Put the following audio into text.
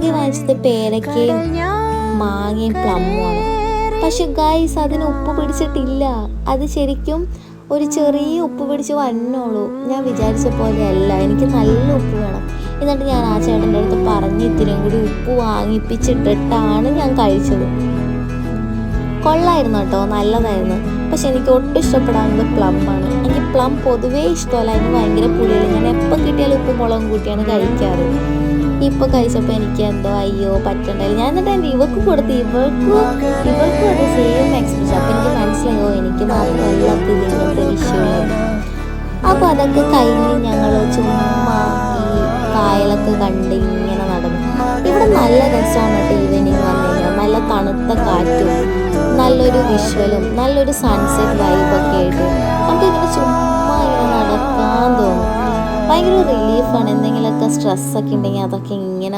എനിക്ക് വാങ്ങിച്ചത് പേരയ്ക്കയും മാങ്ങയും പ്ലമ്മുമാണ്. പക്ഷെ ഗൈസ് അതിന് ഉപ്പ് പിടിച്ചിട്ടില്ല. അത് ശരിക്കും ഒരു ചെറിയ ഉപ്പ് പിടിച്ച് വന്നോളൂ. ഞാൻ വിചാരിച്ച പോലെയല്ല, എനിക്ക് നല്ല ഉപ്പ് വേണം. എന്നിട്ട് ഞാൻ ആ ചേട്ടൻ്റെ അടുത്ത് പറഞ്ഞ് ഇത്തിരിയും കൂടി ഉപ്പ് വാങ്ങിപ്പിച്ചിട്ടിട്ടാണ് ഞാൻ കഴിച്ചത്. കൊള്ളായിരുന്നു കേട്ടോ, നല്ലതായിരുന്നു. പക്ഷെ എനിക്ക് ഒട്ടും ഇഷ്ടപ്പെടാവുന്നത് പ്ലമ്മാണ്. എനിക്ക് പ്ലം പൊതുവേ ഇഷ്ടമല്ല, അതിന് ഭയങ്കര പുളിയാണ്. ഞാൻ എപ്പോൾ കിട്ടിയാലും ഉപ്പും മുളകും കൂട്ടിയാണ് കഴിക്കാറ്. ഇപ്പോൾ കഴിച്ചപ്പോൾ എനിക്ക് എന്തോ അയ്യോ പറ്റണ്ടായില്ല. ഞാൻ എന്നിട്ട് എൻ്റെ ഇവർക്ക് കൊടുത്ത് ഇവർക്കും അത് സെയിം എക്സ്പീരിയൻസ്. അപ്പോൾ എനിക്ക് മനസ്സിലായോ എനിക്ക് മാത്രമല്ല ഇങ്ങനത്തെ വിഷയമുള്ളത്. അപ്പോൾ അതൊക്കെ കഴിഞ്ഞ് ഞങ്ങൾ ചുമ്മാ ഈ കായലൊക്കെ കണ്ട് ഇങ്ങനെ നടന്നു. ഇവിടെ നല്ല രസമാണ് കേട്ടോ ഈവനിങ് വന്നു കഴിഞ്ഞാൽ. നല്ല തണുത്ത കാറ്റും നല്ലൊരു വിഷ്വലും നല്ലൊരു സൺസെറ്റ് വൈബൊക്കെ ആയിട്ട് നമുക്കിങ്ങനെ ചുമ്മാ ഇങ്ങനെ നടക്കാൻ തോന്നും. ഭയങ്കര റിലീഫാണ്. എന്തെങ്കിലുമൊക്കെ സ്ട്രെസ്സൊക്കെ ഉണ്ടെങ്കിൽ അതൊക്കെ ഇങ്ങനെ